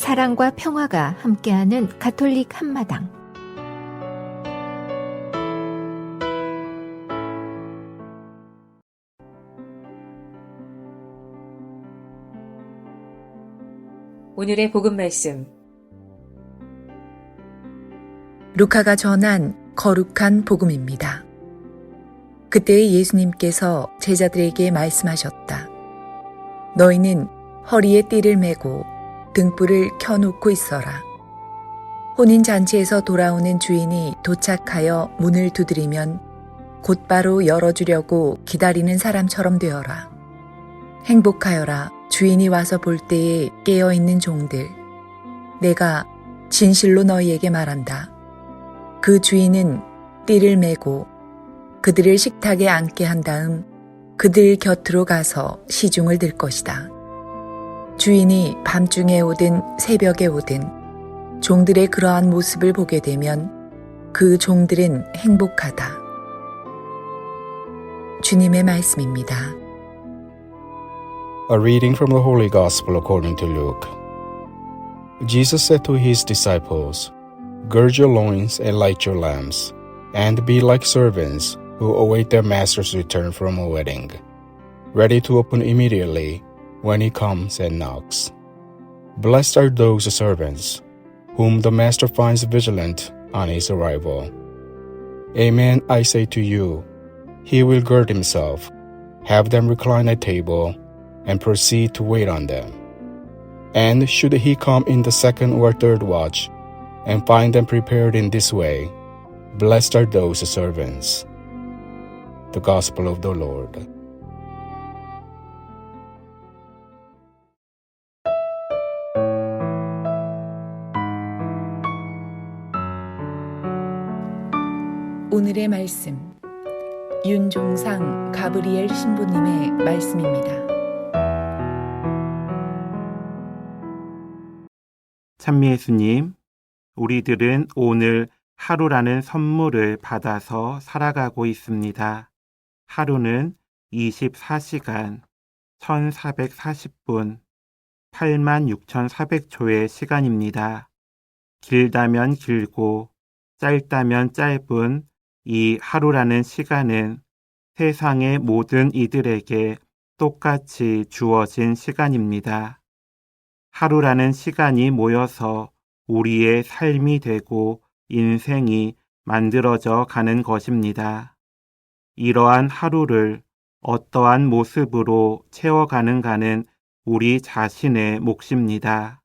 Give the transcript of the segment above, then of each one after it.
사랑과 평화가 함께하는 가톨릭 한마당. 오늘의 복음 말씀. 루카가 전한 거룩한 복음입니다. 그때 예수님께서 제자들에게 말씀하셨다. 너희는 허리에 띠를 메고 등불을 켜놓고 있어라. 혼인잔치에서 돌아오는 주인이 도착하여 문을 두드리면 곧바로 열어주려고 기다리는 사람처럼 되어라. 행복하여라. 주인이 와서 볼 때에 깨어있는 종들. 내가 진실로 너희에게 말한다. 그 주인은 띠를 메고 그들을 식탁에 앉게 한 다음 그들 곁으로 가서 시중을 들 것이다. 주인이 밤중에 오든 새벽에 오든 종들의 그러한 모습을 보게 되면 그 종들은 행복하다. 주님의 말씀입니다. A reading from the Holy Gospel according to Luke. Jesus said to his disciples, Gird your loins and light your lamps, and be like servants who await their master's return from a wedding, ready to open immediately when he comes and knocks. Blessed are those servants whom the master finds vigilant on his arrival. Amen, I say to you, he will gird himself, have them recline at table, and proceed to wait on them. And should he come in the second or third watch, and find them prepared in this way, blessed are those servants. The Gospel of the Lord. 오늘의 말씀, 윤종상 가브리엘 신부님의 말씀입니다. 찬미 예수님, 우리들은 오늘 하루라는 선물을 받아서 살아가고 있습니다. 하루는 24시간, 1440분, 86,400초의 시간입니다. 길다면 길고 짧다면 짧은 이 하루라는 시간은 세상의 모든 이들에게 똑같이 주어진 시간입니다. 하루라는 시간이 모여서 우리의 삶이 되고 인생이 만들어져 가는 것입니다. 이러한 하루를 어떠한 모습으로 채워가는가는 우리 자신의 몫입니다.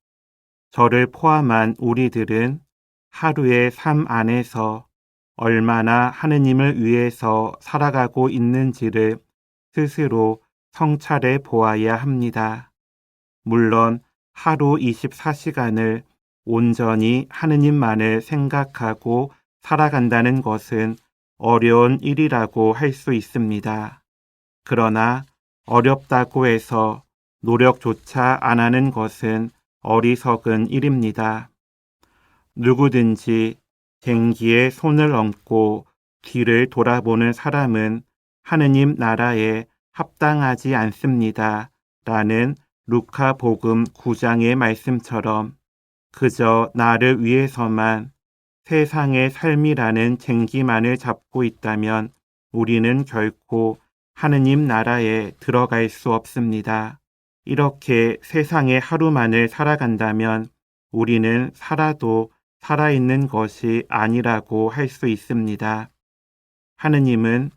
저를 포함한 우리들은 하루의 삶 안에서 얼마나 하느님을 위해서 살아가고 있는지를 스스로 성찰해 보아야 합니다. 물론 하루 24시간을 온전히 하느님만을 생각하고 살아간다는 것은 어려운 일이라고 할 수 있습니다. 그러나 어렵다고 해서 노력조차 안 하는 것은 어리석은 일입니다. 누구든지 쟁기에 손을 얹고 뒤를 돌아보는 사람은 하느님 나라에 합당하지 않습니다. 라는 루카 복음 9장의 말씀처럼 그저 나를 위해서만 세상의 삶이라는 쟁기만을 잡고 있다면 우리는 결코 하느님 나라에 들어갈 수 없습니다. 이렇게 세상의 하루만을 살아간다면 우리는 살아도 살아있는 것이 아니라고 할 수 있습니다. 하느님은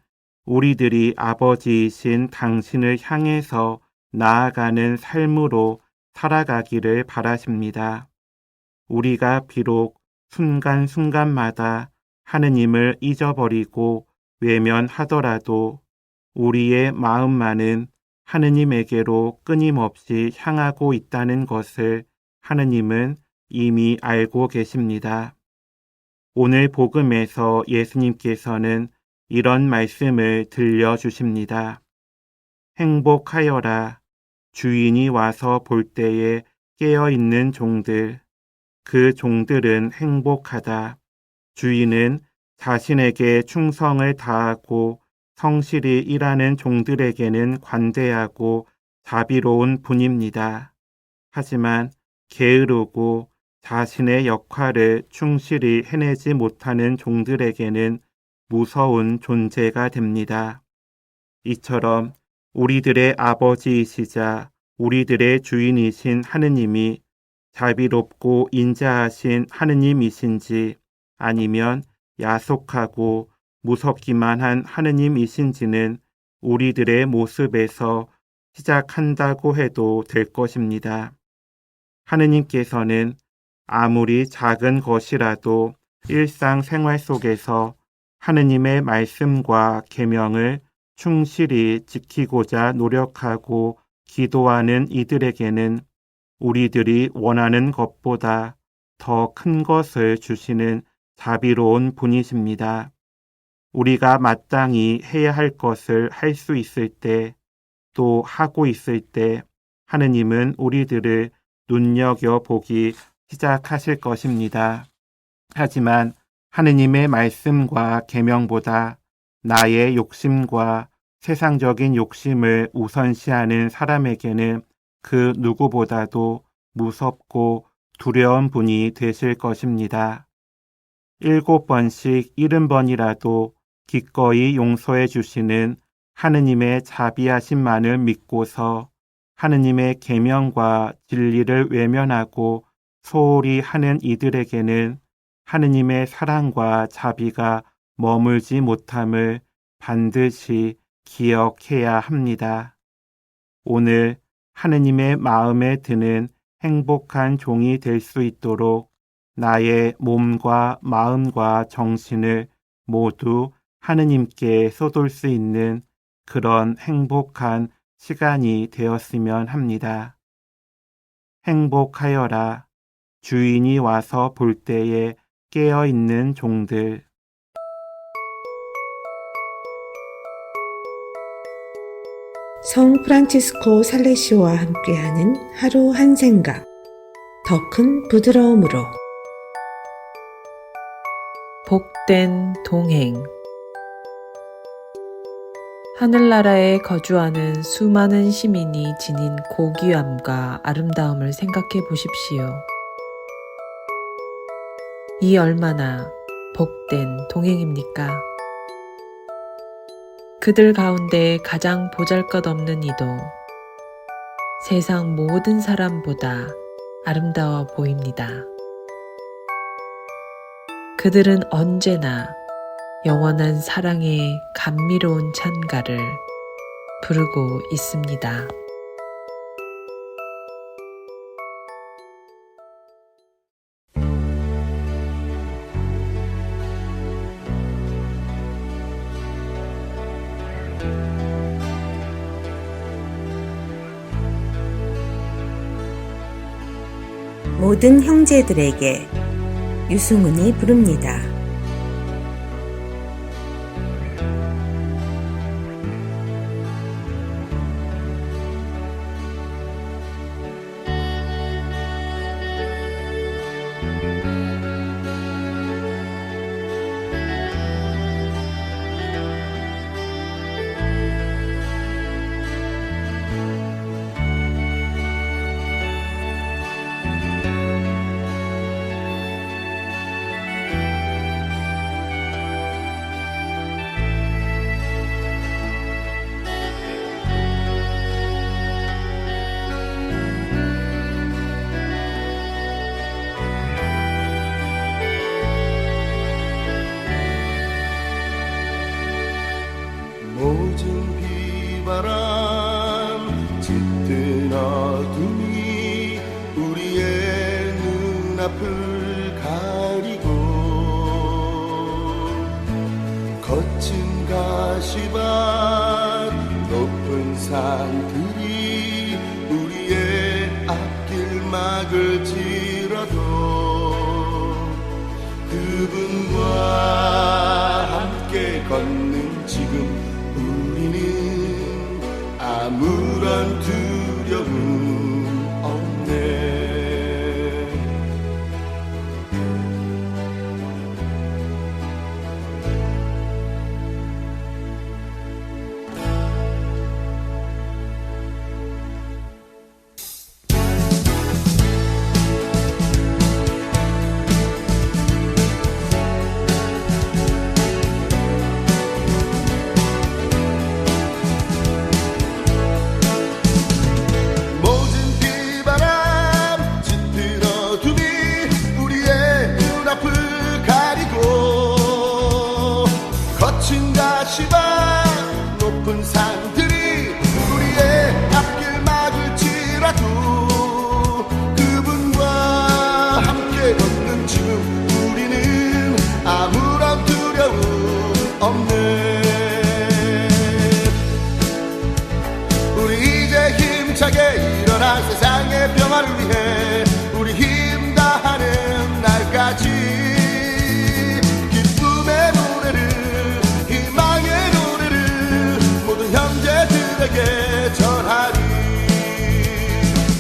우리들이 아버지이신 당신을 향해서 나아가는 삶으로 살아가기를 바라십니다. 우리가 비록 순간순간마다 하느님을 잊어버리고 외면하더라도 우리의 마음만은 하느님에게로 끊임없이 향하고 있다는 것을 하느님은 이미 알고 계십니다. 오늘 복음에서 예수님께서는 이런 말씀을 들려주십니다. 행복하여라. 주인이 와서 볼 때에 깨어있는 종들. 그 종들은 행복하다. 주인은 자신에게 충성을 다하고 성실히 일하는 종들에게는 관대하고 자비로운 분입니다. 하지만 게으르고 자신의 역할을 충실히 해내지 못하는 종들에게는 무서운 존재가 됩니다. 이처럼 우리들의 아버지이시자 우리들의 주인이신 하느님이 자비롭고 인자하신 하느님이신지 아니면 야속하고 무섭기만 한 하느님이신지는 우리들의 모습에서 시작한다고 해도 될 것입니다. 하느님께서는 아무리 작은 것이라도 일상생활 속에서 하느님의 말씀과 계명을 충실히 지키고자 노력하고 기도하는 이들에게는 우리들이 원하는 것보다 더 큰 것을 주시는 자비로운 분이십니다. 우리가 마땅히 해야 할 것을 할 수 있을 때, 또 하고 있을 때 하느님은 우리들을 눈여겨보기 시작하실 것입니다. 하지만 하느님의 말씀과 계명보다 나의 욕심과 세상적인 욕심을 우선시하는 사람에게는 그 누구보다도 무섭고 두려운 분이 되실 것입니다. 7번씩 70번이라도 기꺼이 용서해 주시는 하느님의 자비하심만을 믿고서 하느님의 계명과 진리를 외면하고 소홀히 하는 이들에게는 하느님의 사랑과 자비가 머물지 못함을 반드시 기억해야 합니다. 오늘 하느님의 마음에 드는 행복한 종이 될 수 있도록 나의 몸과 마음과 정신을 모두 하느님께 쏟을 수 있는 그런 행복한 시간이 되었으면 합니다. 행복하여라. 주인이 와서 볼 때에 깨어있는 종들. 성 프란치스코 살레시오와 함께하는 하루 한 생각, 더 큰 부드러움으로. 복된 동행. 하늘나라에 거주하는 수많은 시민이 지닌 고귀함과 아름다움을 생각해 보십시오. 이 얼마나 복된 동행입니까? 그들 가운데 가장 보잘것없는 이도 세상 모든 사람보다 아름다워 보입니다. 그들은 언제나 영원한 사랑의 감미로운 찬가를 부르고 있습니다. 모든 형제들에게 유승훈이 부릅니다. 모든 비바람 짙은 어둠이 우리의 눈앞을 가리고 거친 가시밭 높은 산들이 우리의 앞길 막을지라도 그분과 함께 걷는 지금 우리는 아무런 두려움 없네. 힘차게 일어나 세상의 평화를 위해 우리 힘 다하는 날까지 기쁨의 노래를 희망의 노래를 모든 형제들에게 전하리.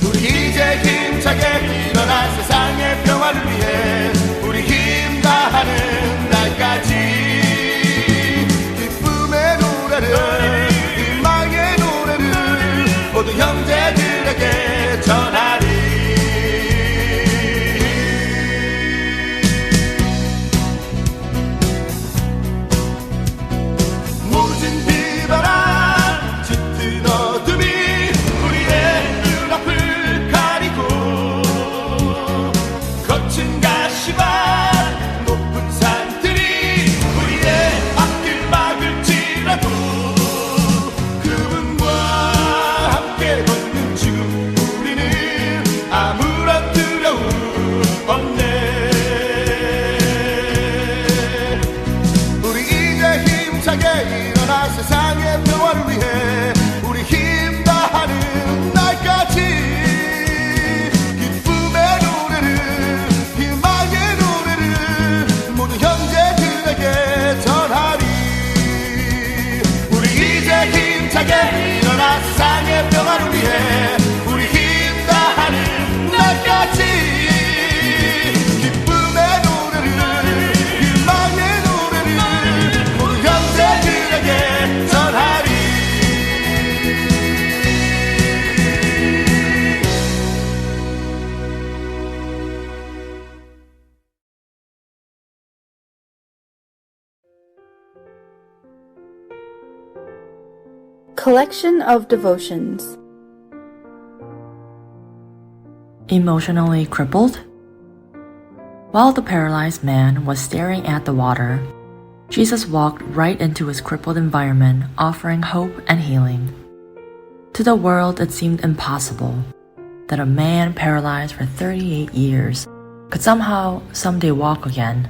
우리 이제 힘차게 일어나 세상의 평화를 위해 우리 힘 다하는 날까지 기쁨의 노래를 희망의 노래를 모든 형제들에게 전하리. 모진 비바람 짙은 어둠이 우리의 눈앞을 가리고 거친 가시밭 높은 산들이 우리의 앞길 막을지라도 그분과 함께 걷는 지금 우리는 아무런 두려움 없네. 우리 이제 힘차게 일어나 세상의 평화를 위해 우리 힘 다하는 날까지 기쁨의 노래를 희망의 노래를 모든 형제들에게 전하리. 우리 이제 힘차게 일어나 세상의 평화를 위해 우리 힘 다하는 날까지 기쁨의 노래를 희망의 노래를 모든 형제들에게 전하리. Collection of Devotions. Emotionally crippled? While the paralyzed man was staring at the water, Jesus walked right into his crippled environment, offering hope and healing. To the world, it seemed impossible that a man paralyzed for 38 years could somehow someday walk again.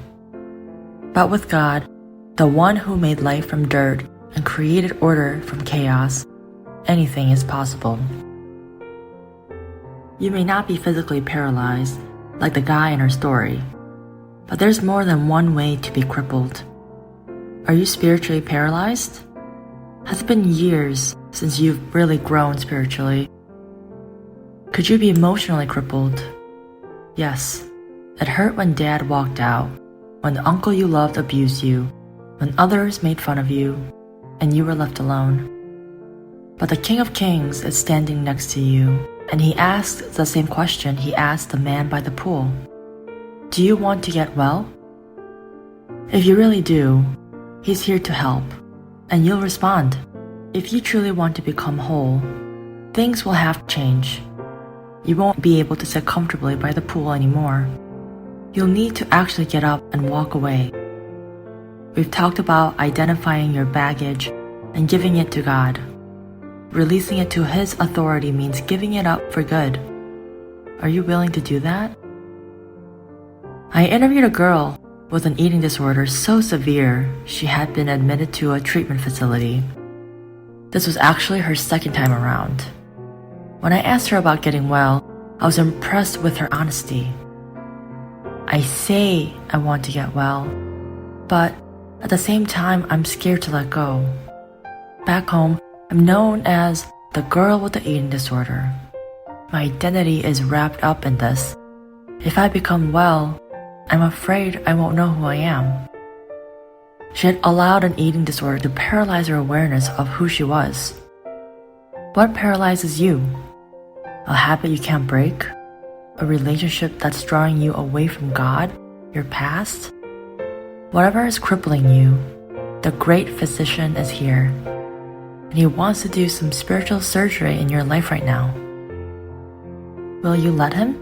But with God, the one who made life from dirt and created order from chaos, anything is possible. You may not be physically paralyzed like the guy in our story, but there's more than one way to be crippled. Are you spiritually paralyzed? Has it been years since you've really grown spiritually? Could you be emotionally crippled? Yes, it hurt when dad walked out, when the uncle you loved abused you, when others made fun of you, and you were left alone. But the King of Kings is standing next to you, and he asks the same question he asked the man by the pool. Do you want to get well? If you really do, he's here to help, and you'll respond. If you truly want to become whole, things will have to change. You won't be able to sit comfortably by the pool anymore. You'll need to actually get up and walk away. We've talked about identifying your baggage and giving it to God. Releasing it to His authority means giving it up for good. Are you willing to do that? I interviewed a girl with an eating disorder so severe she had been admitted to a treatment facility. This was actually her second time around. When I asked her about getting well, I was impressed with her honesty. I say I want to get well, but at the same time, I'm scared to let go. Back home, I'm known as the girl with the eating disorder. My identity is wrapped up in this. If I become well, I'm afraid I won't know who I am. She had allowed an eating disorder to paralyze her awareness of who she was. What paralyzes you? A habit you can't break? A relationship that's drawing you away from God, your past? Whatever is crippling you, the great physician is here, and he wants to do some spiritual surgery in your life right now. Will you let him?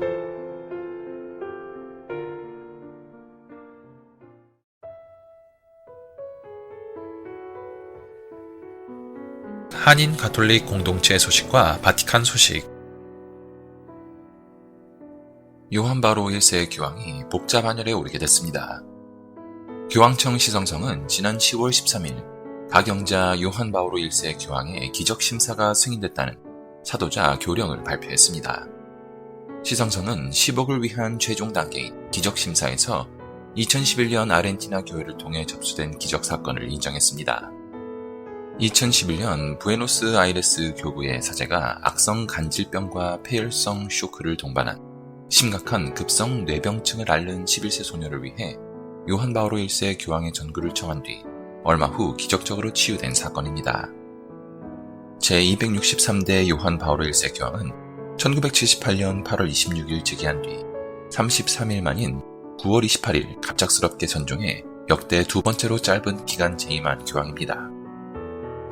한인 가톨릭 공동체 소식과 바티칸 소식. 요한 바로 1세 교황이 복잡 환열에 오르게 됐습니다. 교황청 시성성은 지난 10월 13일 가경자 요한 바오로 1세 교황의 기적 심사가 승인됐다는 사도자 교령을 발표했습니다. 시성서는 10억을 위한 최종 단계인 기적심사에서 2011년 아르헨티나 교회를 통해 접수된 기적 사건을 인정했습니다. 2011년 부에노스아이레스 교구의 사제가 악성 간질병과 폐혈성 쇼크를 동반한 심각한 급성 뇌병증을 앓는 11세 소녀를 위해 요한 바오로 1세 교황의 전구를 청한 뒤 얼마 후 기적적으로 치유된 사건입니다. 제263대 요한 바오로 1세 교황은 1978년 8월 26일 즉위한 뒤 33일 만인 9월 28일 갑작스럽게 선종해 역대 두 번째로 짧은 기간 재임한 교황입니다.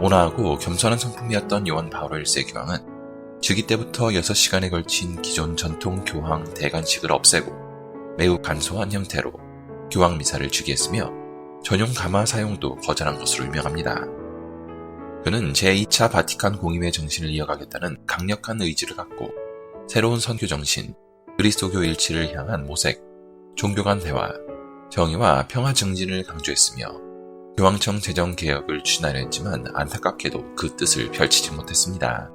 온화하고 겸손한 성품이었던 요한 바오로 1세 교황은 즉위 때부터 6시간에 걸친 기존 전통 교황 대관식을 없애고 매우 간소한 형태로 교황 미사를 즉위했으며 전용 가마 사용도 거절한 것으로 유명합니다. 그는 제2차 바티칸 공의회 정신을 이어가겠다는 강력한 의지를 갖고 새로운 선교 정신, 그리스도교 일치를 향한 모색, 종교 간 대화, 정의와 평화 증진을 강조했으며 교황청 재정 개혁을 추진하려 했지만 안타깝게도 그 뜻을 펼치지 못했습니다.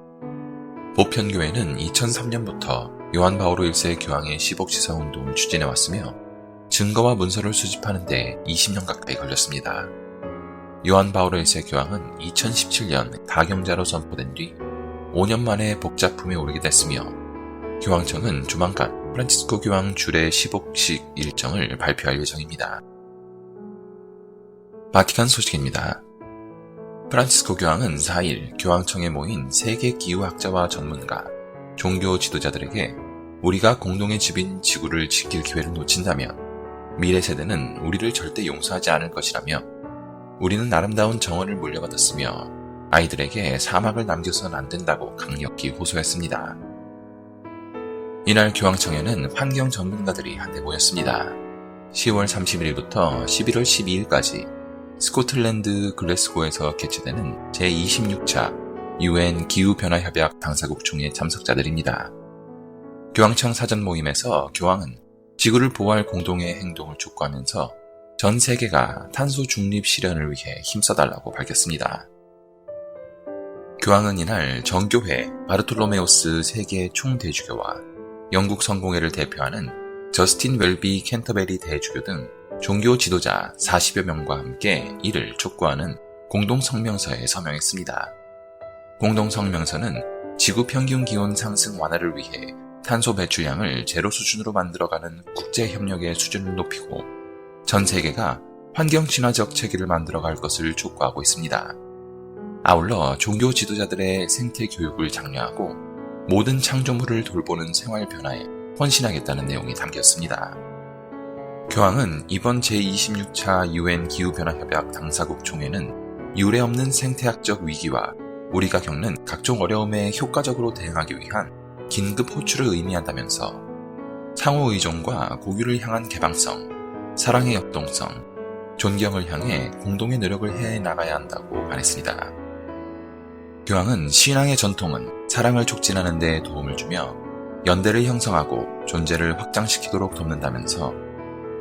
보편교회는 2003년부터 요한 바오로 1세 교황의 10억 시사 운동을 추진해왔으며 증거와 문서를 수집하는 데 20년 가까이 걸렸습니다. 요한 바오로 1세 교황은 2017년 가경자로 선포된 뒤 5년 만에 복작품에 오르게 됐으며 교황청은 조만간 프란치스코 교황 주례 10억식 일정을 발표할 예정입니다. 바티칸 소식입니다. 프란치스코 교황은 4일 교황청에 모인 세계 기후학자와 전문가, 종교 지도자들에게 우리가 공동의 집인 지구를 지킬 기회를 놓친다면 미래 세대는 우리를 절대 용서하지 않을 것이라며 우리는 아름다운 정원을 물려받았으며 아이들에게 사막을 남겨서는 안 된다고 강력히 호소했습니다. 이날 교황청에는 환경 전문가들이 한데 모였습니다. 10월 31일부터 11월 12일까지 스코틀랜드 글래스고에서 개최되는 제26차 UN 기후변화협약 당사국 총회 참석자들입니다. 교황청 사전 모임에서 교황은 지구를 보호할 공동의 행동을 촉구하면서 전 세계가 탄소 중립 실현을 위해 힘써달라고 밝혔습니다. 교황은 이날 정교회 바르톨로메오스 세계 총대주교와 영국 성공회를 대표하는 저스틴 웰비 캔터베리 대주교 등 종교 지도자 40여 명과 함께 이를 촉구하는 공동성명서에 서명했습니다. 공동성명서는 지구 평균 기온 상승 완화를 위해 탄소 배출량을 제로 수준으로 만들어가는 국제협력의 수준을 높이고 전 세계가 환경 친화적 체계를 만들어갈 것을 촉구하고 있습니다. 아울러 종교 지도자들의 생태 교육을 장려하고 모든 창조물을 돌보는 생활 변화에 헌신하겠다는 내용이 담겼습니다. 교황은 이번 제26차 UN 기후변화협약 당사국 총회는 유례없는 생태학적 위기와 우리가 겪는 각종 어려움에 효과적으로 대응하기 위한 긴급 호출을 의미한다면서 상호 의존과 고유를 향한 개방성, 사랑의 역동성, 존경을 향해 공동의 노력을 해나가야 한다고 말했습니다. 교황은 신앙의 전통은 사랑을 촉진하는 데 도움을 주며 연대를 형성하고 존재를 확장시키도록 돕는다면서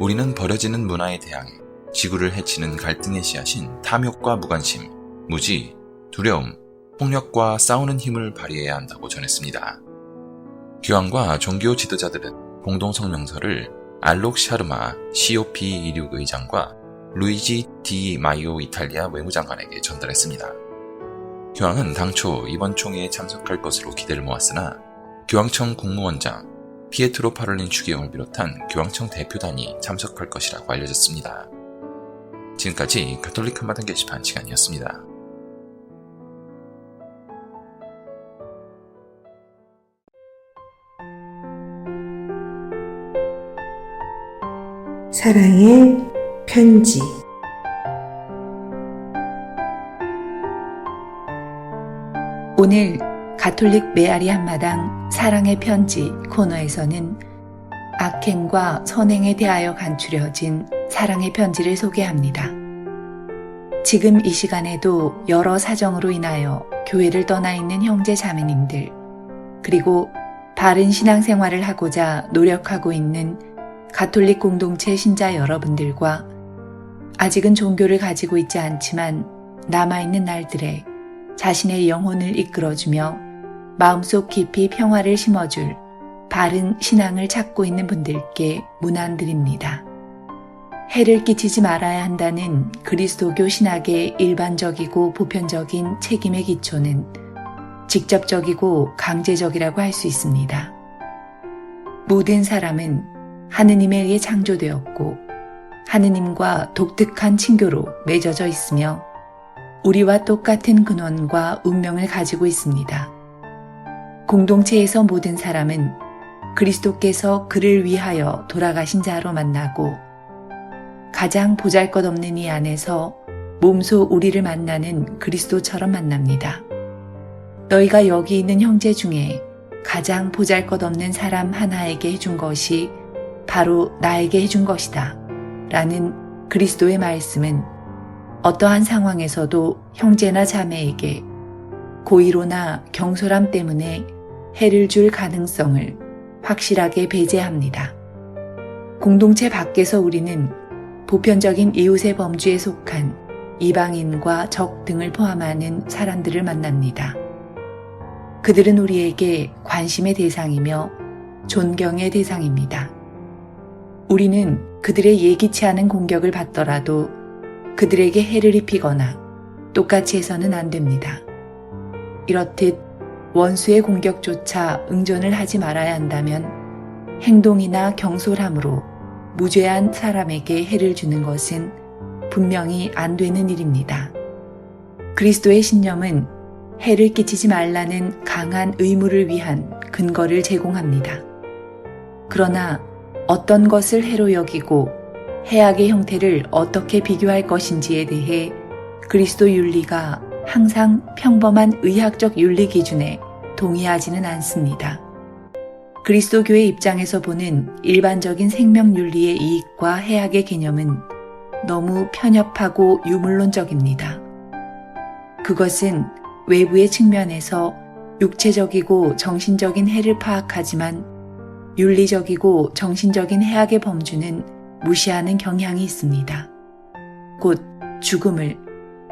우리는 버려지는 문화에 대항해 지구를 해치는 갈등의 씨앗인 탐욕과 무관심, 무지, 두려움, 폭력과 싸우는 힘을 발휘해야 한다고 전했습니다. 교황과 종교 지도자들은 공동성명서를 알록 샤르마 COP26 의장과 루이지 디 마이오 이탈리아 외무장관에게 전달했습니다. 교황은 당초 이번 총회에 참석할 것으로 기대를 모았으나 교황청 국무원장 피에트로 파롤린 추기경을 비롯한 교황청 대표단이 참석할 것이라고 알려졌습니다. 지금까지 가톨릭 한마당 게시판 시간이었습니다. 사랑의 편지. 오늘 가톨릭 메아리 한마당 사랑의 편지 코너에서는 악행과 선행에 대하여 간추려진 사랑의 편지를 소개합니다. 지금 이 시간에도 여러 사정으로 인하여 교회를 떠나 있는 형제 자매님들, 그리고 바른 신앙생활을 하고자 노력하고 있는 가톨릭 공동체 신자 여러분들과 아직은 종교를 가지고 있지 않지만 남아있는 날들에 자신의 영혼을 이끌어주며 마음속 깊이 평화를 심어줄 바른 신앙을 찾고 있는 분들께 문안드립니다. 해를 끼치지 말아야 한다는 그리스도교 신학의 일반적이고 보편적인 책임의 기초는 직접적이고 강제적이라고 할 수 있습니다. 모든 사람은 하느님에 의해 창조되었고 하느님과 독특한 친교로 맺어져 있으며 우리와 똑같은 근원과 운명을 가지고 있습니다. 공동체에서 모든 사람은 그리스도께서 그를 위하여 돌아가신 자로 만나고 가장 보잘것없는 이 안에서 몸소 우리를 만나는 그리스도처럼 만납니다. 너희가 여기 있는 형제 중에 가장 보잘것없는 사람 하나에게 해준 것이 바로 나에게 해준 것이다. 라는 그리스도의 말씀은 어떠한 상황에서도 형제나 자매에게 고의로나 경솔함 때문에 해를 줄 가능성을 확실하게 배제합니다. 공동체 밖에서 우리는 보편적인 이웃의 범주에 속한 이방인과 적 등을 포함하는 사람들을 만납니다. 그들은 우리에게 관심의 대상이며 존경의 대상입니다. 우리는 그들의 예기치 않은 공격을 받더라도 그들에게 해를 입히거나 똑같이 해서는 안 됩니다. 이렇듯 원수의 공격조차 응존을 하지 말아야 한다면 행동이나 경솔함으로 무죄한 사람에게 해를 주는 것은 분명히 안 되는 일입니다. 그리스도의 신념은 해를 끼치지 말라는 강한 의무를 위한 근거를 제공합니다. 그러나 어떤 것을 해로 여기고 해악의 형태를 어떻게 비교할 것인지에 대해 그리스도 윤리가 항상 평범한 의학적 윤리 기준에 동의하지는 않습니다. 그리스도교의 입장에서 보는 일반적인 생명윤리의 이익과 해악의 개념은 너무 편협하고 유물론적입니다. 그것은 외부의 측면에서 육체적이고 정신적인 해를 파악하지만 윤리적이고 정신적인 해악의 범주는 무시하는 경향이 있습니다. 곧 죽음을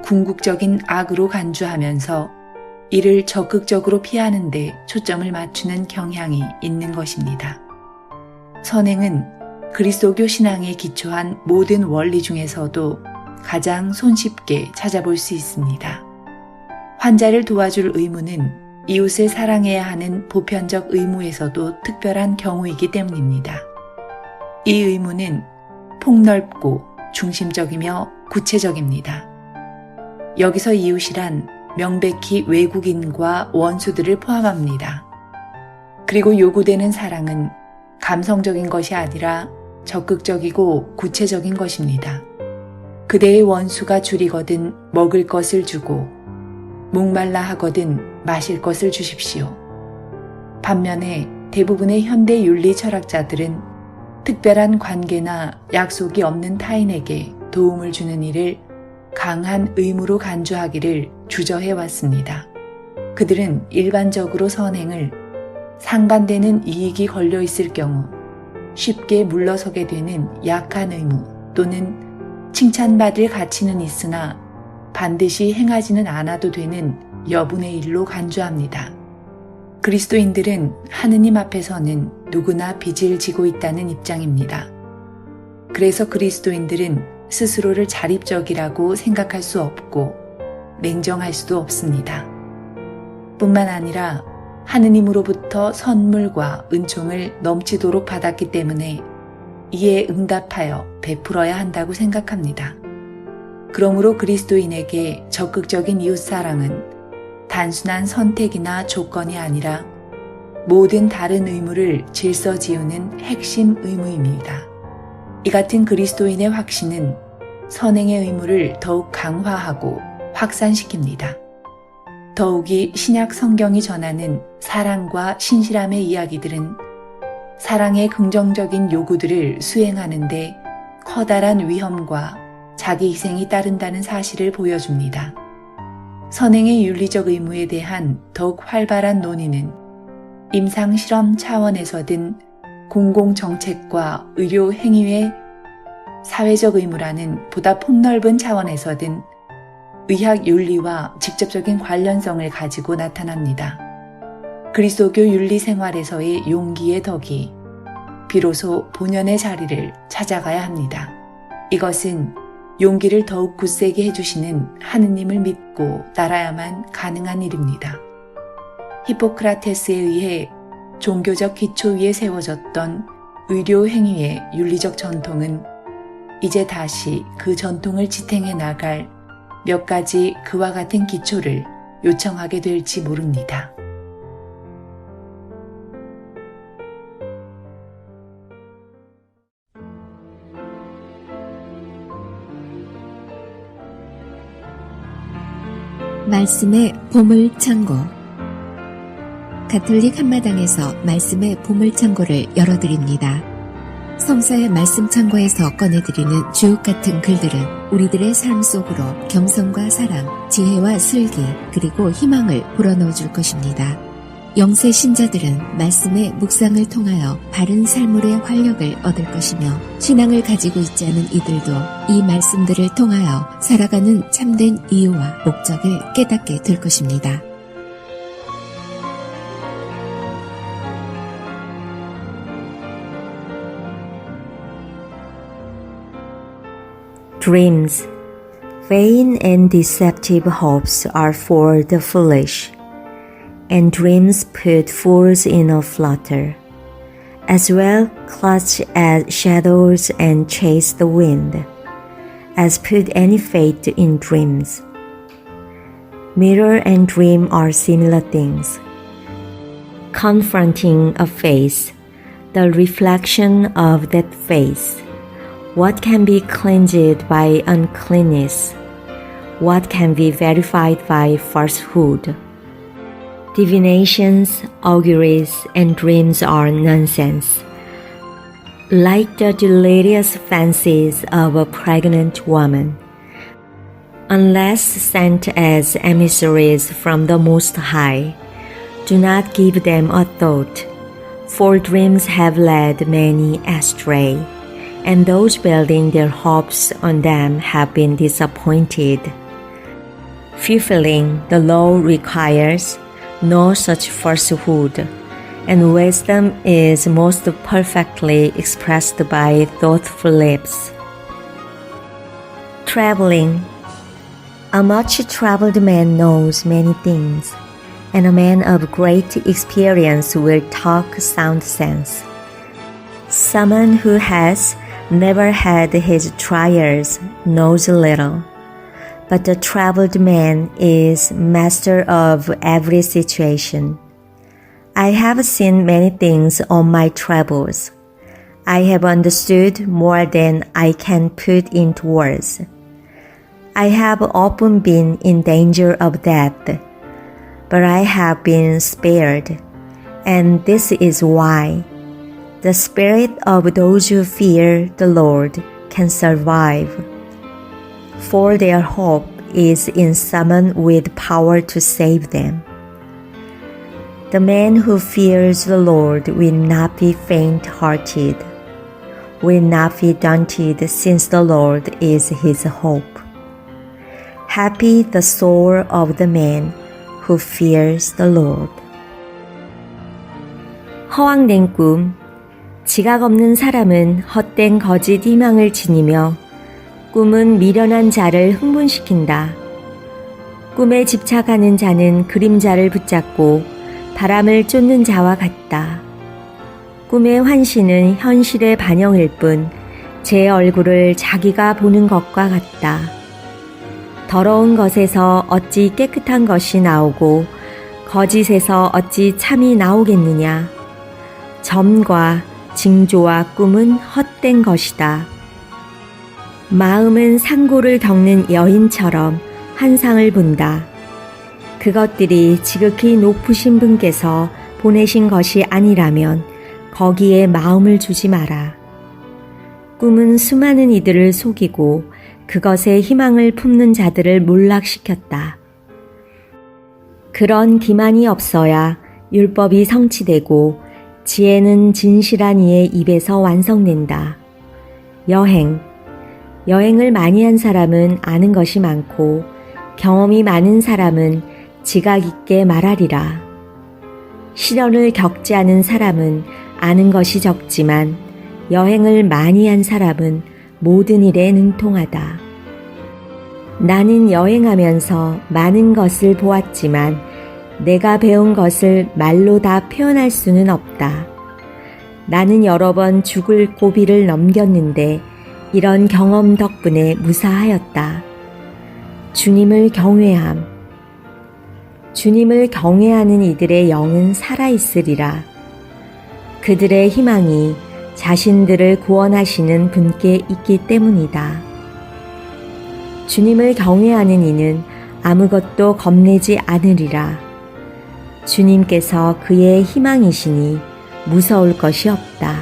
궁극적인 악으로 간주하면서 이를 적극적으로 피하는 데 초점을 맞추는 경향이 있는 것입니다. 선행은 그리스도교 신앙에 기초한 모든 원리 중에서도 가장 손쉽게 찾아볼 수 있습니다. 환자를 도와줄 의무는 이웃을 사랑해야 하는 보편적 의무에서도 특별한 경우이기 때문입니다. 이 의무는 폭넓고 중심적이며 구체적입니다. 여기서 이웃이란 명백히 외국인과 원수들을 포함합니다. 그리고 요구되는 사랑은 감성적인 것이 아니라 적극적이고 구체적인 것입니다. 그대의 원수가 줄이거든 먹을 것을 주고 목말라 하거든 마실 것을 주십시오. 반면에 대부분의 현대 윤리 철학자들은 특별한 관계나 약속이 없는 타인에게 도움을 주는 일을 강한 의무로 간주하기를 주저해 왔습니다. 그들은 일반적으로 선행을 상반되는 이익이 걸려 있을 경우 쉽게 물러서게 되는 약한 의무 또는 칭찬받을 가치는 있으나 반드시 행하지는 않아도 되는 여분의 일로 간주합니다. 그리스도인들은 하느님 앞에서는 누구나 빚을 지고 있다는 입장입니다. 그래서 그리스도인들은 스스로를 자립적이라고 생각할 수 없고 냉정할 수도 없습니다. 뿐만 아니라 하느님으로부터 선물과 은총을 넘치도록 받았기 때문에 이에 응답하여 베풀어야 한다고 생각합니다. 그러므로 그리스도인에게 적극적인 이웃사랑은 단순한 선택이나 조건이 아니라 모든 다른 의무를 질서지우는 핵심 의무입니다. 이 같은 그리스도인의 확신은 선행의 의무를 더욱 강화하고 확산시킵니다. 더욱이 신약 성경이 전하는 사랑과 신실함의 이야기들은 사랑의 긍정적인 요구들을 수행하는 데 커다란 위험과 자기 희생이 따른다는 사실을 보여줍니다. 선행의 윤리적 의무에 대한 더욱 활발한 논의는 임상 실험 차원에서든 공공정책과 의료 행위의 사회적 의무라는 보다 폭넓은 차원에서든 의학 윤리와 직접적인 관련성을 가지고 나타납니다. 그리스도교 윤리 생활에서의 용기의 덕이 비로소 본연의 자리를 찾아가야 합니다. 이것은 용기를 더욱 굳세게 해주시는 하느님을 믿고 따라야만 가능한 일입니다. 히포크라테스에 의해 종교적 기초 위에 세워졌던 의료 행위의 윤리적 전통은 이제 다시 그 전통을 지탱해 나갈 몇 가지 그와 같은 기초를 요청하게 될지 모릅니다. 말씀의 보물창고. 가톨릭 한마당에서 말씀의 보물창고를 열어드립니다. 성사의 말씀창고에서 꺼내드리는 주옥 같은 글들은 우리들의 삶 속으로 겸손과 사랑, 지혜와 슬기, 그리고 희망을 불어넣어 줄 것입니다. 영세 신자들은 말씀의 묵상을 통하여 바른 삶의 활력을 얻을 것이며, 신앙을 가지고 있지 않은 이들도 이 말씀들을 통하여 살아가는 참된 이유와 목적을 깨닫게 될 것입니다. Dreams. Vain and deceptive hopes are for the foolish, and dreams put fools in a flutter. As well clutch at shadows and chase the wind, as put any faith in dreams. Mirror and dream are similar things. Confronting a face, the reflection of that face. What can be cleansed by uncleanness? What can be verified by falsehood? Divinations, auguries, and dreams are nonsense, like the delirious fancies of a pregnant woman. Unless sent as emissaries from the Most High, do not give them a thought, for dreams have led many astray, and those building their hopes on them have been disappointed. Fulfilling the law requires no such falsehood, and wisdom is most perfectly expressed by thoughtful lips. Traveling. A much traveled man knows many things, and a man of great experience will talk sound sense. Someone who has never had his trials knows little, but the traveled man is master of every situation. I have seen many things on my travels. I have understood more than I can put into words. I have often been in danger of death, but I have been spared, and this is why. The spirit of those who fear the Lord can survive, for their hope is in someone with power to save them. The man who fears the Lord will not be faint-hearted, will not be daunted, since the Lord is his hope. Happy the soul of the man who fears the Lord. 허황된 꿈. 지각 없는 사람은 헛된 거짓 희망을 지니며 꿈은 미련한 자를 흥분시킨다. 꿈에 집착하는 자는 그림자를 붙잡고 바람을 쫓는 자와 같다. 꿈의 환시는 현실의 반영일 뿐 제 얼굴을 자기가 보는 것과 같다. 더러운 것에서 어찌 깨끗한 것이 나오고 거짓에서 어찌 참이 나오겠느냐. 점과 징조와 꿈은 헛된 것이다. 마음은 상고를 겪는 여인처럼 환상을 본다. 그것들이 지극히 높으신 분께서 보내신 것이 아니라면 거기에 마음을 주지 마라. 꿈은 수많은 이들을 속이고 그것에 희망을 품는 자들을 몰락시켰다. 그런 기만이 없어야 율법이 성취되고 지혜는 진실한 이의 입에서 완성된다. 여행을 많이 한 사람은 아는 것이 많고 경험이 많은 사람은 지각 있게 말하리라. 시련을 겪지 않은 사람은 아는 것이 적지만 여행을 많이 한 사람은 모든 일에 능통하다. 나는 여행하면서 많은 것을 보았지만 내가 배운 것을 말로 다 표현할 수는 없다. 나는 여러 번 죽을 고비를 넘겼는데 이런 경험 덕분에 무사하였다. 주님을 경외함. 주님을 경외하는 이들의 영은 살아있으리라. 그들의 희망이 자신들을 구원하시는 분께 있기 때문이다. 주님을 경외하는 이는 아무것도 겁내지 않으리라. 주님께서 그의 희망이시니 무서울 것이 없다.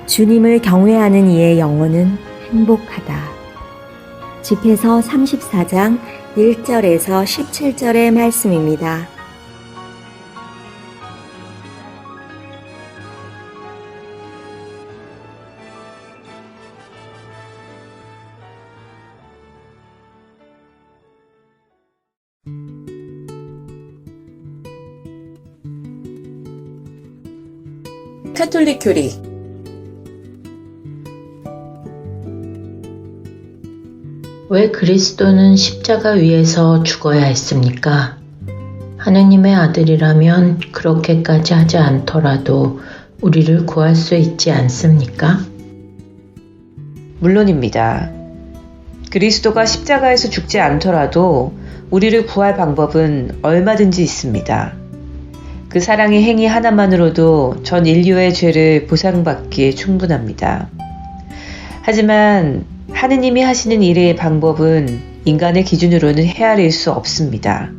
주님을 경외하는 이의 영혼은 행복하다. 집회서 34장 1절에서 17절의 말씀입니다. 카톨릭 교리 왜 그리스도는 십자가 위에서 죽어야 했습니까? 하느님의 아들이라면 그렇게까지 하지 않더라도 우리를 구할 수 있지 않습니까? 물론입니다. 그리스도가 십자가에서 죽지 않더라도 우리를 구할 방법은 얼마든지 있습니다. 그 사랑의 행위 하나만으로도 전 인류의 죄를 보상받기에 충분합니다. 하지만 하느님이 하시는 일의 방법은 인간의 기준으로는 헤아릴 수 없습니다.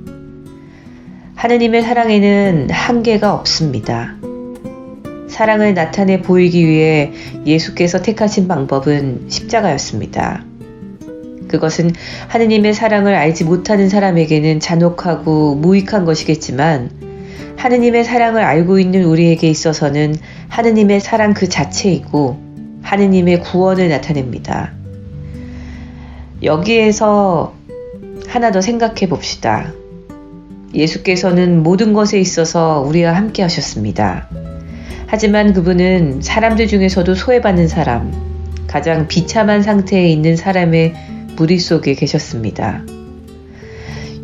하느님의 사랑에는 한계가 없습니다. 사랑을 나타내 보이기 위해 예수께서 택하신 방법은 십자가였습니다. 그것은 하느님의 사랑을 알지 못하는 사람에게는 잔혹하고 무익한 것이겠지만 하느님의 사랑을 알고 있는 우리에게 있어서는 하느님의 사랑 그 자체이고 하느님의 구원을 나타냅니다. 여기에서 하나 더 생각해 봅시다. 예수께서는 모든 것에 있어서 우리와 함께 하셨습니다. 하지만 그분은 사람들 중에서도 소외받는 사람, 가장 비참한 상태에 있는 사람의 무리 속에 계셨습니다.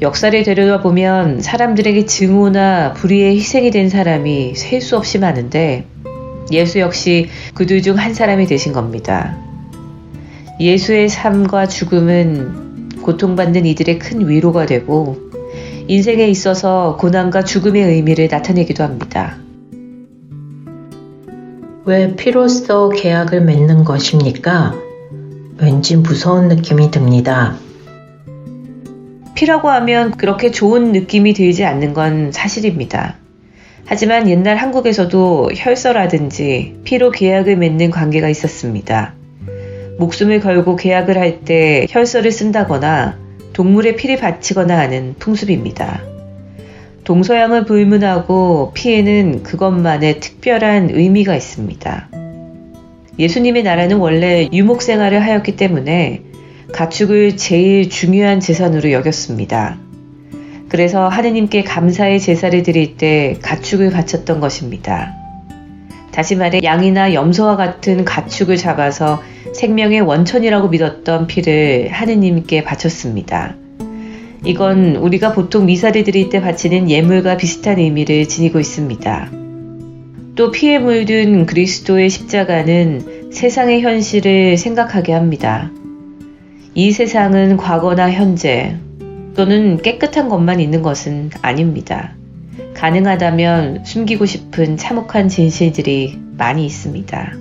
역사를 되돌아보면 사람들에게 증오나 불의의 희생이 된 사람이 셀 수 없이 많은데 예수 역시 그들 중 한 사람이 되신 겁니다. 예수의 삶과 죽음은 고통받는 이들의 큰 위로가 되고 인생에 있어서 고난과 죽음의 의미를 나타내기도 합니다. 왜 피로써 계약을 맺는 것입니까? 왠지 무서운 느낌이 듭니다. 피라고 하면 그렇게 좋은 느낌이 들지 않는 건 사실입니다. 하지만 옛날 한국에서도 혈서라든지 피로 계약을 맺는 관계가 있었습니다. 목숨을 걸고 계약을 할 때 혈서를 쓴다거나 동물의 피를 바치거나 하는 풍습입니다. 동서양을 불문하고 피에는 그것만의 특별한 의미가 있습니다. 예수님의 나라는 원래 유목 생활을 하였기 때문에 가축을 제일 중요한 제산으로 여겼습니다. 그래서 하느님께 감사의 제사를 드릴 때 가축을 바쳤던 것입니다. 다시 말해 양이나 염소와 같은 가축을 잡아서 생명의 원천이라고 믿었던 피를 하느님께 바쳤습니다. 이건 우리가 보통 미사를 드릴 때 바치는 예물과 비슷한 의미를 지니고 있습니다. 또 피에 물든 그리스도의 십자가는 세상의 현실을 생각하게 합니다. 이 세상은 과거나 현재 또는 깨끗한 것만 있는 것은 아닙니다. 가능하다면 숨기고 싶은 참혹한 진실들이 많이 있습니다.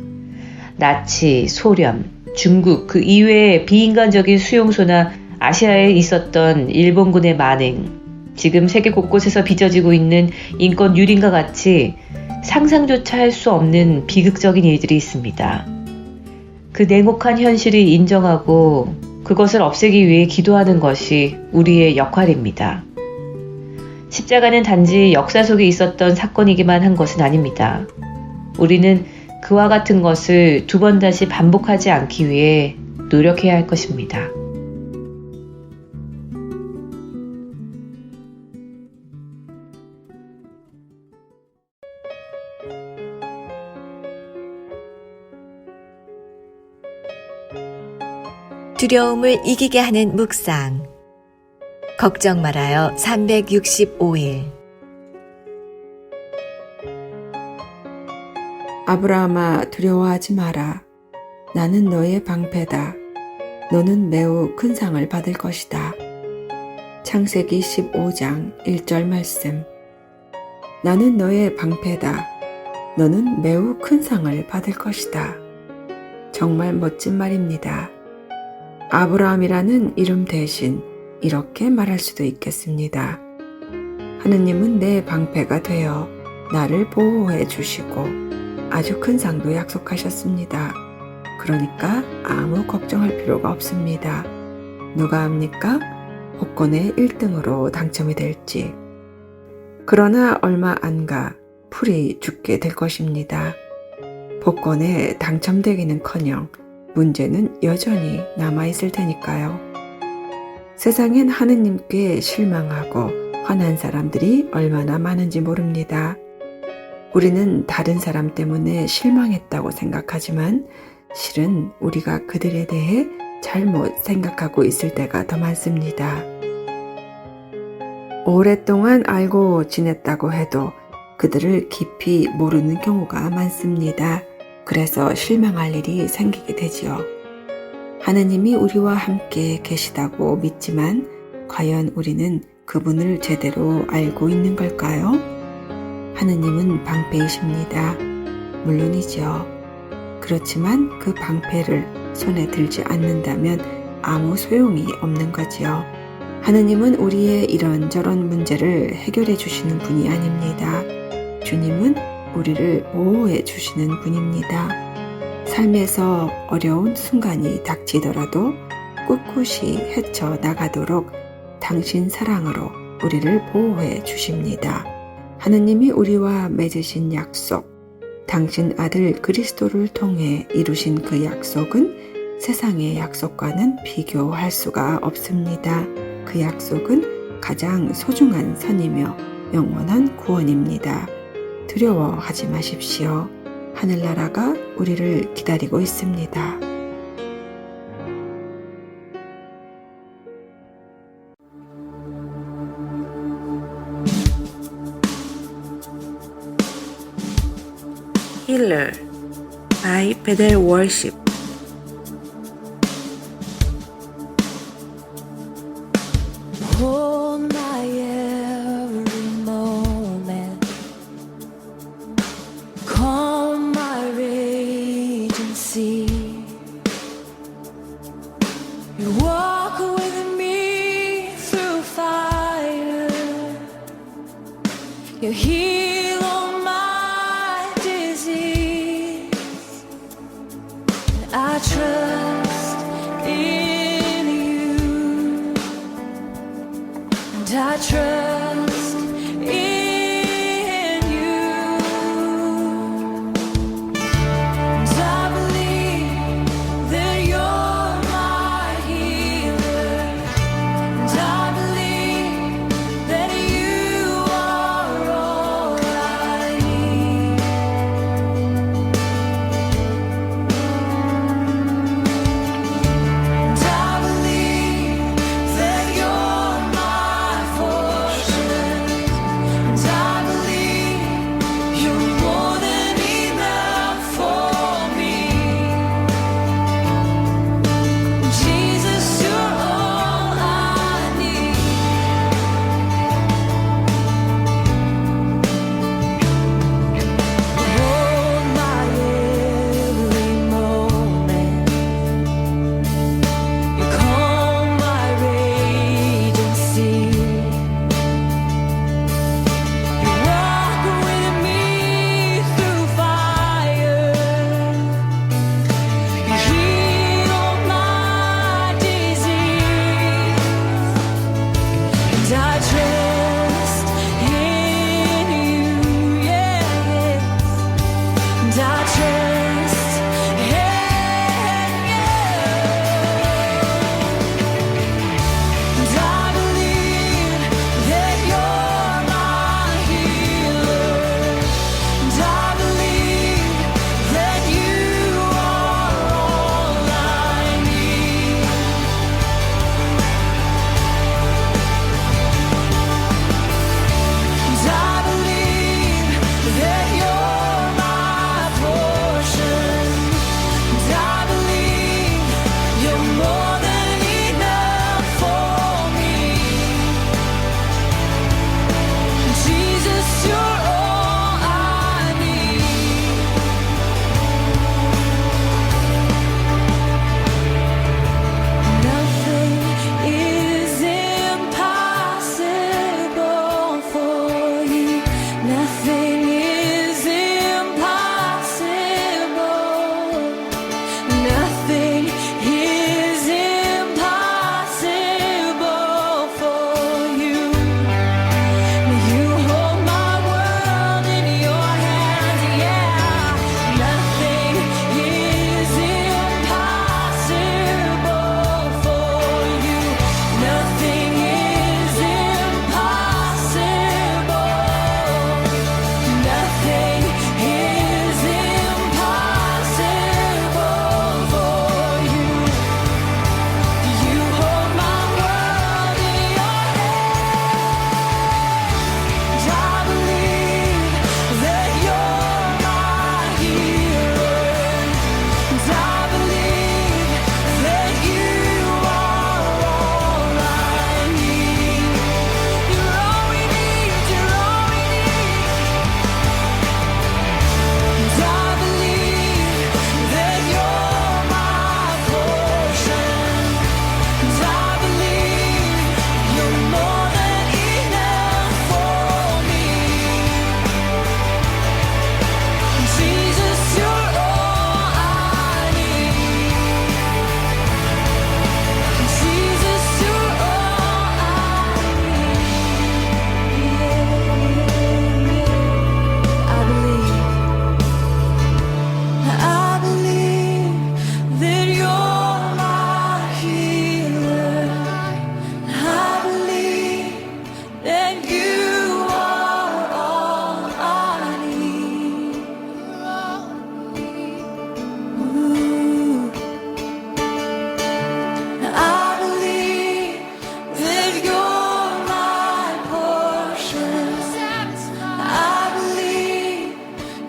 나치, 소련, 중국 그 이외의 비인간적인 수용소나 아시아에 있었던 일본군의 만행, 지금 세계 곳곳에서 빚어지고 있는 인권 유린과 같이 상상조차 할 수 없는 비극적인 일들이 있습니다. 그 냉혹한 현실을 인정하고 그것을 없애기 위해 기도하는 것이 우리의 역할입니다. 십자가는 단지 역사 속에 있었던 사건이기만 한 것은 아닙니다. 우리는 그와 같은 것을 두 번 다시 반복하지 않기 위해 노력해야 할 것입니다. 두려움을 이기게 하는 묵상. 걱정 말아요. 365일. 아브라함아 두려워하지 마라. 나는 너의 방패다. 너는 매우 큰 상을 받을 것이다. 창세기 15장 1절 말씀. 나는 너의 방패다. 너는 매우 큰 상을 받을 것이다. 정말 멋진 말입니다. 아브라함이라는 이름 대신 이렇게 말할 수도 있겠습니다. 하느님은 내 방패가 되어 나를 보호해 주시고 아주 큰 상도 약속하셨습니다. 그러니까 아무 걱정할 필요가 없습니다. 누가 압니까? 복권의 1등으로 당첨이 될지. 그러나 얼마 안 가 풀이 죽게 될 것입니다. 복권에 당첨되기는커녕 문제는 여전히 남아있을 테니까요. 세상엔 하느님께 실망하고 화난 사람들이 얼마나 많은지 모릅니다. 우리는 다른 사람 때문에 실망했다고 생각하지만 실은 우리가 그들에 대해 잘못 생각하고 있을 때가 더 많습니다. 오랫동안 알고 지냈다고 해도 그들을 깊이 모르는 경우가 많습니다. 그래서 실망할 일이 생기게 되지요. 하느님이 우리와 함께 계시다고 믿지만 과연 우리는 그분을 제대로 알고 있는 걸까요? 하느님은 방패이십니다. 물론이죠. 그렇지만 그 방패를 손에 들지 않는다면 아무 소용이 없는 거지요. 하느님은 우리의 이런저런 문제를 해결해 주시는 분이 아닙니다. 주님은 우리를 보호해 주시는 분입니다. 삶에서 어려운 순간이 닥치더라도 꿋꿋이 헤쳐나가도록 당신 사랑으로 우리를 보호해 주십니다. 하느님이 우리와 맺으신 약속, 당신 아들 그리스도를 통해 이루신 그 약속은 세상의 약속과는 비교할 수가 없습니다. 그 약속은 가장 소중한 선이며 영원한 구원입니다. 두려워하지 마십시오. 하늘나라가 우리를 기다리고 있습니다. Healer by Bethel Worship. Hold my every moment, calm my raging sea. You walk with me through fire, you heal all my disease. And I trust in you, and I trust in you, and I believe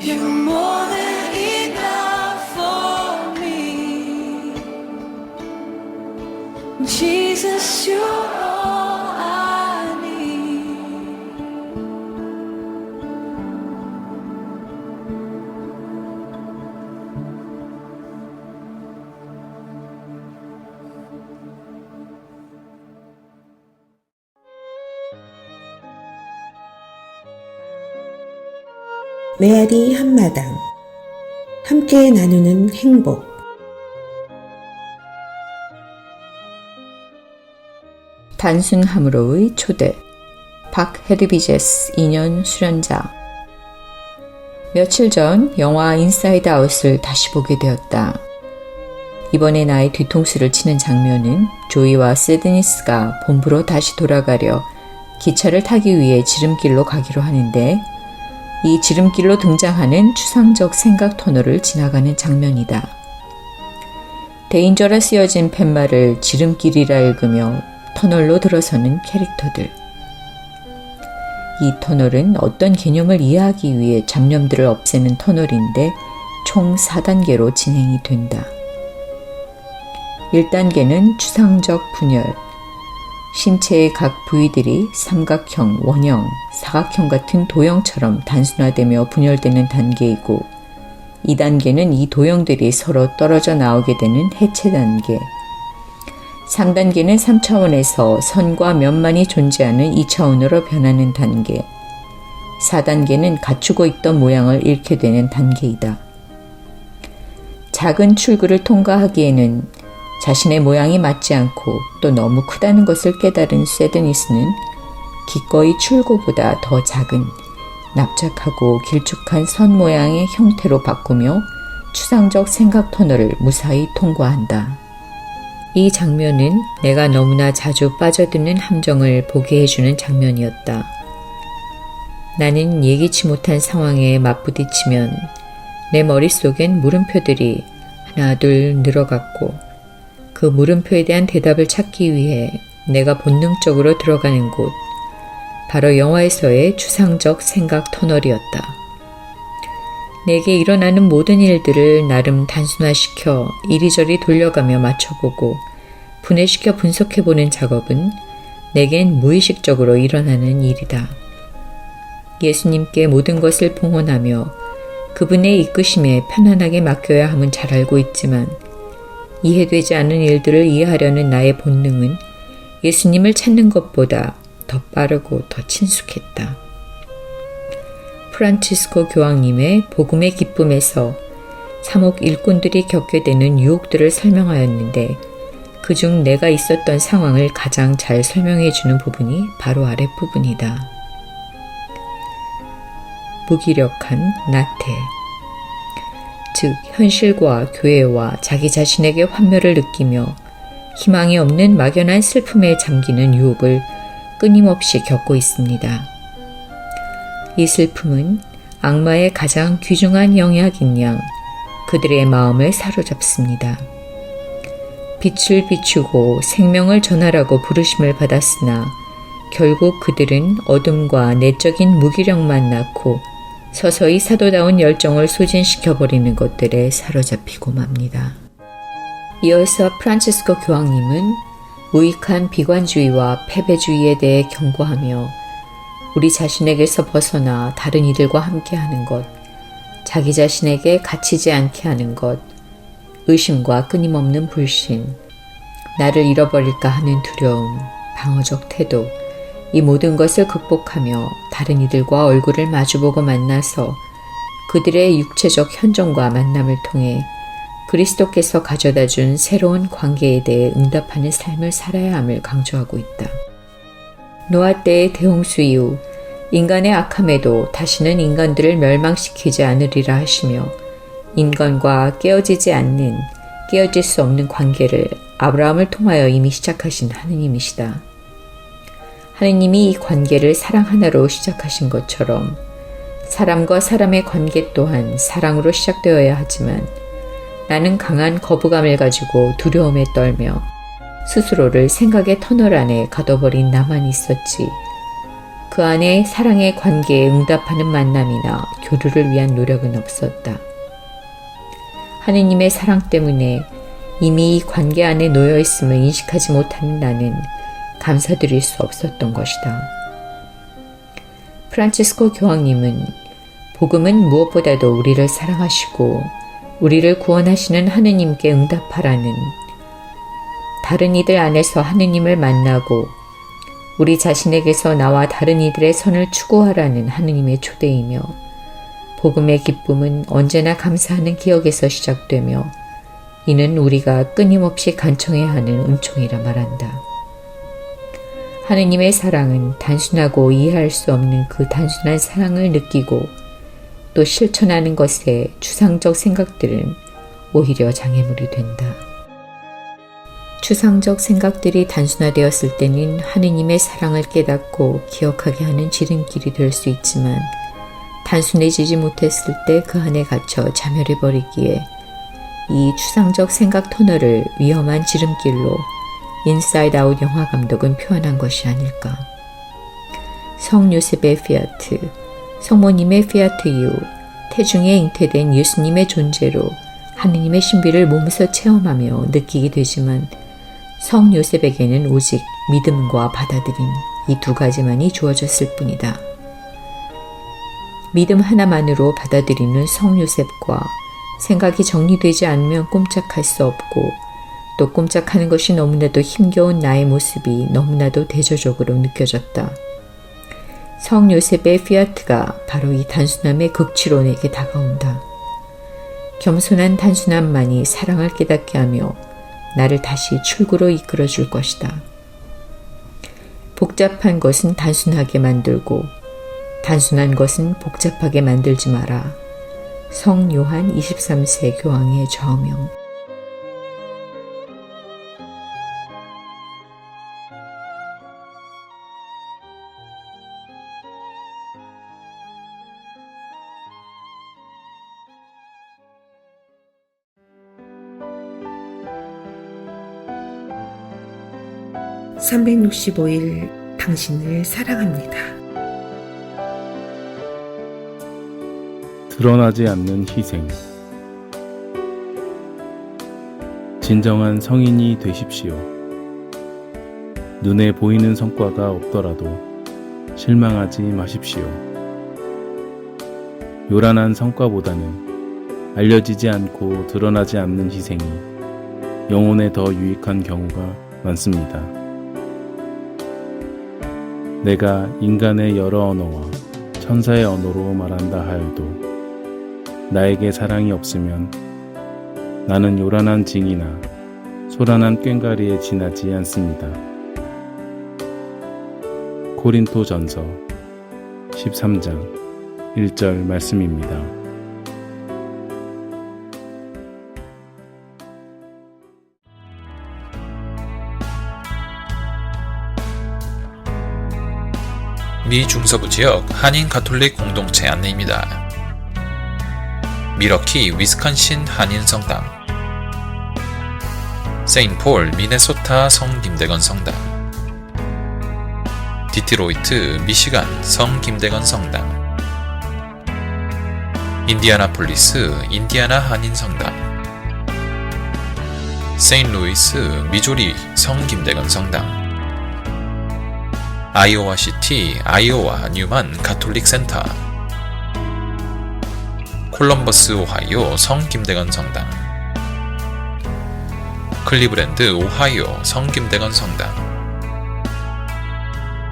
You're more than enough for me. Jesus, you're all I need. 메아리 한마당 함께 나누는 행복 단순함으로의 초대 박 헤드비제스 2년 수련자 며칠 전 영화 인사이드 아웃을 다시 보게 되었다. 이번에 나의 뒤통수를 치는 장면은 조이와 세드니스가 본부로 다시 돌아가려 기차를 타기 위해 지름길로 가기로 하는데 이 지름길로 등장하는 추상적 생각 터널을 지나가는 장면이다. 데인저라 쓰여진 팻말을 지름길이라 읽으며 터널로 들어서는 캐릭터들. 이 터널은 어떤 개념을 이해하기 위해 잡념들을 없애는 터널인데 총 4단계로 진행이 된다. 1단계는 추상적 분열. 신체의 각 부위들이 삼각형, 원형, 사각형 같은 도형처럼 단순화되며 분열되는 단계이고 2단계는 이 도형들이 서로 떨어져 나오게 되는 해체 단계 3단계는 3차원에서 선과 면만이 존재하는 2차원으로 변하는 단계 4단계는 갖추고 있던 모양을 잃게 되는 단계이다. 작은 출구를 통과하기에는 자신의 모양이 맞지 않고 또 너무 크다는 것을 깨달은 세드니스는 기꺼이 출구보다 더 작은 납작하고 길쭉한 선 모양의 형태로 바꾸며 추상적 생각 터널을 무사히 통과한다. 이 장면은 내가 너무나 자주 빠져드는 함정을 보게 해주는 장면이었다. 나는 예기치 못한 상황에 맞부딪히면 내 머릿속엔 물음표들이 하나 둘 늘어갔고 그 물음표에 대한 대답을 찾기 위해 내가 본능적으로 들어가는 곳, 바로 영화에서의 추상적 생각 터널이었다. 내게 일어나는 모든 일들을 나름 단순화시켜 이리저리 돌려가며 맞춰보고 분해시켜 분석해보는 작업은 내겐 무의식적으로 일어나는 일이다. 예수님께 모든 것을 봉헌하며 그분의 이끄심에 편안하게 맡겨야 함은 잘 알고 있지만 이해되지 않은 일들을 이해하려는 나의 본능은 예수님을 찾는 것보다 더 빠르고 더 친숙했다. 프란치스코 교황님의 복음의 기쁨에서 사목 일꾼들이 겪게 되는 유혹들을 설명하였는데 그중 내가 있었던 상황을 가장 잘 설명해주는 부분이 바로 아랫부분이다. 무기력한 나태 즉 현실과 교회와 자기 자신에게 환멸을 느끼며 희망이 없는 막연한 슬픔에 잠기는 유혹을 끊임없이 겪고 있습니다. 이 슬픔은 악마의 가장 귀중한 영약인 양 그들의 마음을 사로잡습니다. 빛을 비추고 생명을 전하라고 부르심을 받았으나 결국 그들은 어둠과 내적인 무기력만 낳고 서서히 사도다운 열정을 소진시켜버리는 것들에 사로잡히고 맙니다. 이어서 프란치스코 교황님은 무익한 비관주의와 패배주의에 대해 경고하며 우리 자신에게서 벗어나 다른 이들과 함께하는 것, 자기 자신에게 갇히지 않게 하는 것, 의심과 끊임없는 불신, 나를 잃어버릴까 하는 두려움, 방어적 태도, 이 모든 것을 극복하며 다른 이들과 얼굴을 마주보고 만나서 그들의 육체적 현존과 만남을 통해 그리스도께서 가져다 준 새로운 관계에 대해 응답하는 삶을 살아야 함을 강조하고 있다. 노아 때의 대홍수 이후 인간의 악함에도 다시는 인간들을 멸망시키지 않으리라 하시며 인간과 깨어지지 않는, 깨어질 수 없는 관계를 아브라함을 통하여 이미 시작하신 하느님이시다. 하느님이 이 관계를 사랑 하나로 시작하신 것처럼 사람과 사람의 관계 또한 사랑으로 시작되어야 하지만 나는 강한 거부감을 가지고 두려움에 떨며 스스로를 생각의 터널 안에 가둬버린 나만 있었지. 그 안에 사랑의 관계에 응답하는 만남이나 교류를 위한 노력은 없었다. 하느님의 사랑 때문에 이미 이 관계 안에 놓여 있음을 인식하지 못하는 나는 감사드릴 수 없었던 것이다. 프란치스코 교황님은 복음은 무엇보다도 우리를 사랑하시고 우리를 구원하시는 하느님께 응답하라는, 다른 이들 안에서 하느님을 만나고 우리 자신에게서 나와 다른 이들의 선을 추구하라는 하느님의 초대이며, 복음의 기쁨은 언제나 감사하는 기억에서 시작되며 이는 우리가 끊임없이 간청해야 하는 은총이라 말한다. 하느님의 사랑은 단순하고 이해할 수 없는 그 단순한 사랑을 느끼고 또 실천하는 것에 추상적 생각들은 오히려 장애물이 된다. 추상적 생각들이 단순화되었을 때는 하느님의 사랑을 깨닫고 기억하게 하는 지름길이 될 수 있지만, 단순해지지 못했을 때 그 안에 갇혀 자멸해버리기에 이 추상적 생각 터널을 위험한 지름길로 인사이드 아웃 영화 감독은 표현한 것이 아닐까. 성 요셉의 피아트, 성모님의 피아트 이후 태중에 잉태된 예수님의 존재로 하느님의 신비를 몸에서 체험하며 느끼게 되지만, 성 요셉에게는 오직 믿음과 받아들임, 이 두 가지만이 주어졌을 뿐이다. 믿음 하나만으로 받아들이는 성 요셉과 생각이 정리되지 않으면 꼼짝할 수 없고, 또 꼼짝하는 것이 너무나도 힘겨운 나의 모습이 너무나도 대조적으로 느껴졌다. 성 요셉의 피아트가 바로 이 단순함의 극치로 내게 다가온다. 겸손한 단순함만이 사랑을 깨닫게 하며 나를 다시 출구로 이끌어 줄 것이다. 복잡한 것은 단순하게 만들고 단순한 것은 복잡하게 만들지 마라. 성 요한 23세 교황의 좌우명. (365일) 당신을 사랑합니다. 드러나지 않는 희생. 진정한 성인이 되십시오. 눈에 보이는 성과가 없더라도 실망하지 마십시오. 요란한 성과보다는 알려지지 않고 드러나지 않는 희생이 영혼에 더 유익한 경우가 많습니다. 내가 인간의 여러 언어와 천사의 언어로 말한다 하여도 나에게 사랑이 없으면 나는 요란한 징이나 소란한 꽹과리에 지나지 않습니다. 고린토전서 13장 1절 말씀입니다. 미 중서부 지역 한인 가톨릭 공동체 안내입니다. 미러키 위스콘신 한인 성당, 세인폴 미네소타 성 김대건 성당, 디트로이트 미시간 성 김대건 성당, 인디아나폴리스 인디아나 한인 성당, 세인루이스 미조리 성 김대건 성당, 아이오와 시티 아이오와 뉴만 가톨릭 센터, 콜럼버스 오하이오 성 김대건 성당, 클리브랜드 오하이오 성 김대건 성당,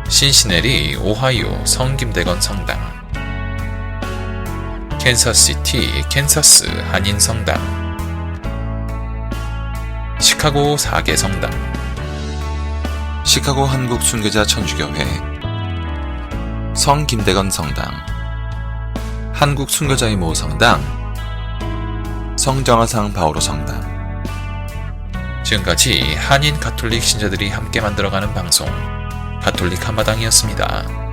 신시내리 오하이오 성 김대건 성당, 캔서시티 캔서스 한인 성당, 시카고 4개 성당, 시카고 한국 순교자 천주교회, 성 김대건 성당, 한국 순교자의 모 성당, 성정화상 바오로 성당. 지금까지 한인 가톨릭 신자들이 함께 만들어가는 방송 가톨릭 한마당이었습니다.